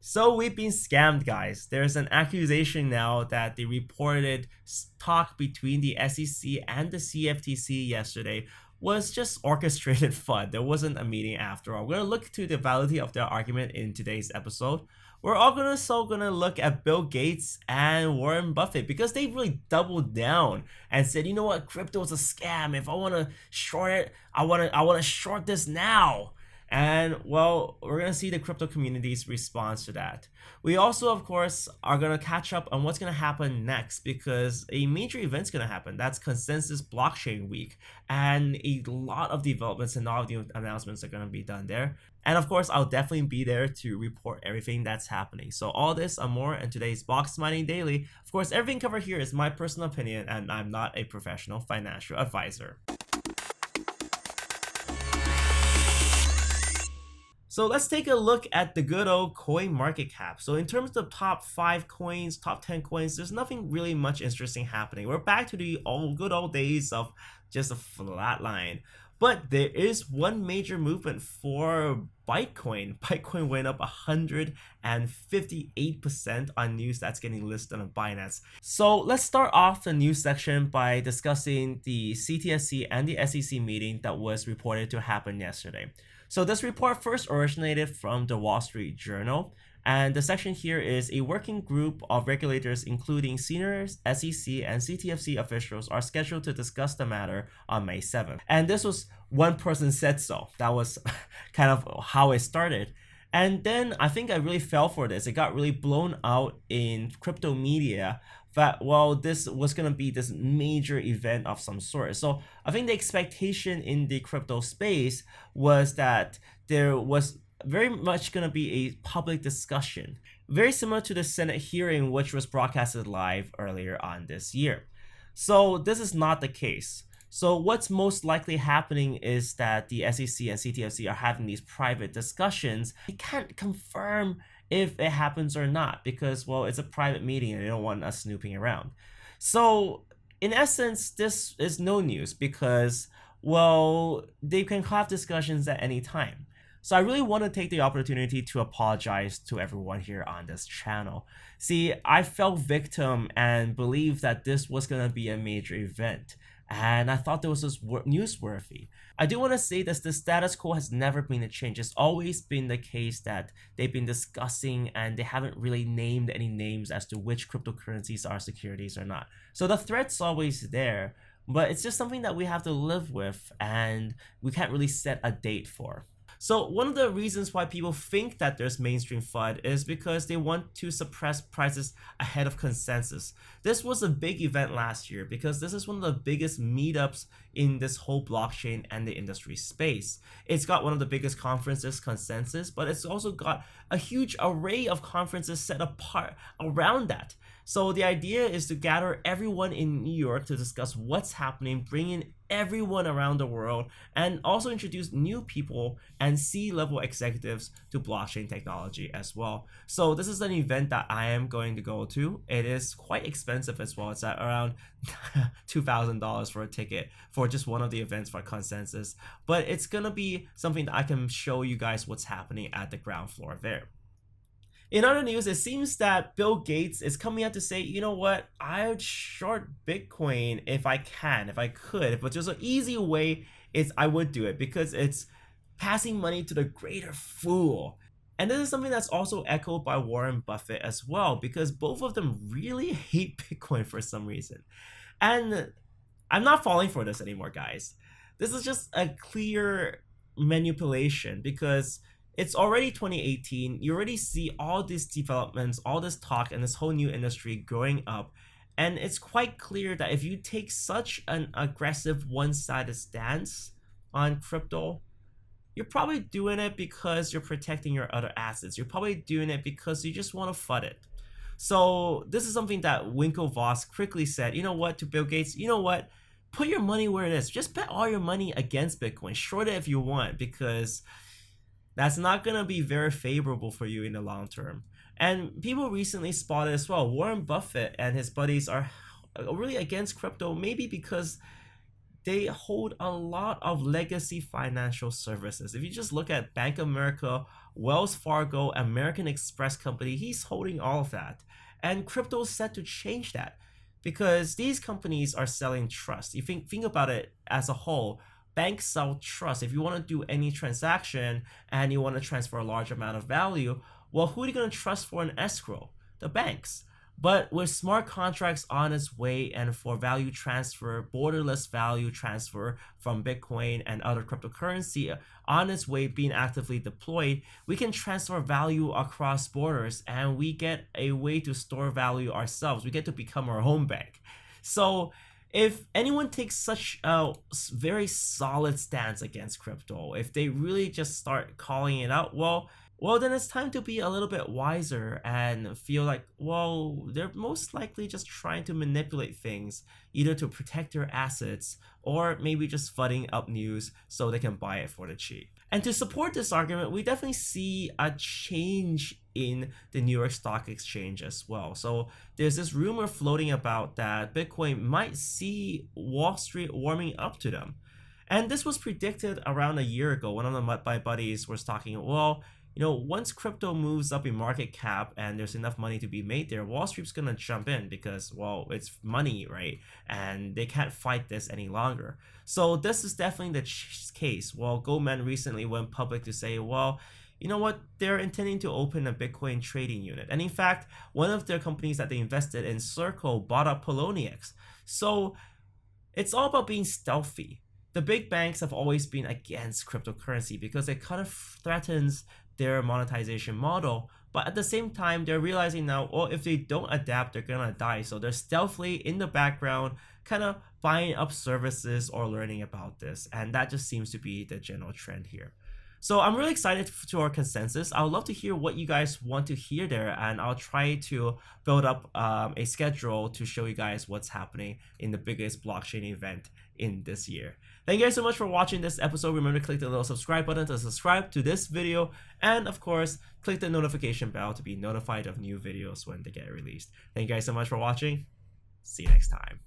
So we've been scammed, guys. There's an accusation now that the reported talk between the SEC and the CFTC yesterday was just orchestrated fun. There wasn't a meeting after all. We're gonna look to the validity of their argument in today's episode. We're also gonna look at Bill Gates and Warren Buffett because they really doubled down and said, you know what, crypto is a scam. If I wanna short it, I wanna short this now. And well, we're gonna see the crypto community's response to that. We also, of course, are gonna catch up on what's gonna happen next because a major event's gonna happen. That's Consensus Blockchain Week, and a lot of developments and all of the announcements are gonna be done there. And of course, I'll definitely be there to report everything that's happening. So all this and more in today's Boxmining Daily. Of course, everything covered here is my personal opinion, and I'm not a professional financial advisor. So let's take a look at the good old coin market cap. So in terms of top 5 coins, top 10 coins, there's nothing really much interesting happening. We're back to the good old days of just a flat line. But there is one major movement for Bitcoin. Bitcoin went up 158% on news that's getting listed on Binance. So let's start off the news section by discussing the CFTC and the SEC meeting that was reported to happen yesterday. So this report first originated from the Wall Street Journal, and the section here is a working group of regulators including senior SEC and CFTC officials are scheduled to discuss the matter on May 7th. And this was one person said so. That was kind of how it started. And then I think I really fell for this. It got really blown out in crypto media that, well, this was going to be this major event of some sort. So I think the expectation in the crypto space was that there was very much going to be a public discussion, very similar to the Senate hearing, which was broadcasted live earlier on this year. So this is not the case. So what's most likely happening is that the SEC and CFTC are having these private discussions. They can't confirm if it happens or not because, well, it's a private meeting and they don't want us snooping around. So in essence, this is no news because, well, they can have discussions at any time. So I really want to take the opportunity to apologize to everyone here on this channel. See, I fell victim and believed that this was going to be a major event, and I thought this was newsworthy. I do want to say that the status quo has never been a change. It's always been the case that they've been discussing and they haven't really named any names as to which cryptocurrencies are securities or not. So the threat's always there, but it's just something that we have to live with and we can't really set a date for. So one of the reasons why people think that there's mainstream FUD is because they want to suppress prices ahead of consensus. This was a big event last year because this is one of the biggest meetups in this whole blockchain and the industry space. It's got one of the biggest conferences, Consensus, but it's also got a huge array of conferences set apart around that. So the idea is to gather everyone in New York to discuss what's happening, bring in everyone around the world, and also introduce new people and C-level executives to blockchain technology as well. So this is an event that I am going to go to. It is quite expensive as well. It's at around $2,000 for a ticket for just one of the events for Consensus. But it's gonna be something that I can show you guys what's happening at the ground floor there. In other news, it seems that Bill Gates is coming out to say, you know what, I would short Bitcoin if I can, if I could. If it's just an easy way, I would do it because it's passing money to the greater fool. And this is something that's also echoed by Warren Buffett as well, because both of them really hate Bitcoin for some reason. And I'm not falling for this anymore, guys. This is just a clear manipulation because it's already 2018. You already see all these developments, all this talk, and this whole new industry growing up. And it's quite clear that if you take such an aggressive one-sided stance on crypto, you're probably doing it because you're protecting your other assets. You're probably doing it because you just want to FUD it. So this is something that Winklevoss quickly said, you know what, to Bill Gates, you know what, put your money where it is. Just bet all your money against Bitcoin. Short it if you want, because that's not going to be very favorable for you in the long term. And people recently spotted as well, Warren Buffett and his buddies are really against crypto, maybe because they hold a lot of legacy financial services. If you just look at Bank of America Wells Fargo, American Express company, he's holding all of that. And crypto is set to change that because these companies are selling trust. You think about it as a whole. Banks sell trust. If you want to do any transaction and you want to transfer a large amount of value, well, who are you going to trust for an escrow? The banks. But with smart contracts on its way and for value transfer, borderless value transfer from Bitcoin and other cryptocurrency on its way being actively deployed, we can transfer value across borders and we get a way to store value ourselves. We get to become our home bank. So if anyone takes such a very solid stance against crypto, if they really just start calling it out, well, then it's time to be a little bit wiser and feel like, well, they're most likely just trying to manipulate things, either to protect their assets or maybe just flooding up news so they can buy it for the cheap. And to support this argument, we definitely see a change in the New York Stock Exchange as well. So there's this rumor floating about that Bitcoin might see Wall Street warming up to them. And this was predicted around a year ago. One of my buddies was talking, well, once crypto moves up in market cap and there's enough money to be made there, Wall Street's gonna jump in because, well, it's money, right? And they can't fight this any longer. So this is definitely the case. Well, Goldman recently went public to say, well, you know what? They're intending to open a Bitcoin trading unit. And in fact, one of their companies that they invested in, Circle, bought up Poloniex. So it's all about being stealthy. The big banks have always been against cryptocurrency because it kind of threatens their monetization model. But at the same time, they're realizing now, oh, if they don't adapt, they're gonna die. So they're stealthily in the background, kind of buying up services or learning about this. And that just seems to be the general trend here. So I'm really excited to our consensus. I would love to hear what you guys want to hear there, and I'll try to build up a schedule to show you guys what's happening in the biggest blockchain event in this year. Thank you guys so much for watching this episode. Remember to click the little subscribe button to subscribe to this video, and of course, click the notification bell to be notified of new videos when they get released. Thank you guys so much for watching. See you next time.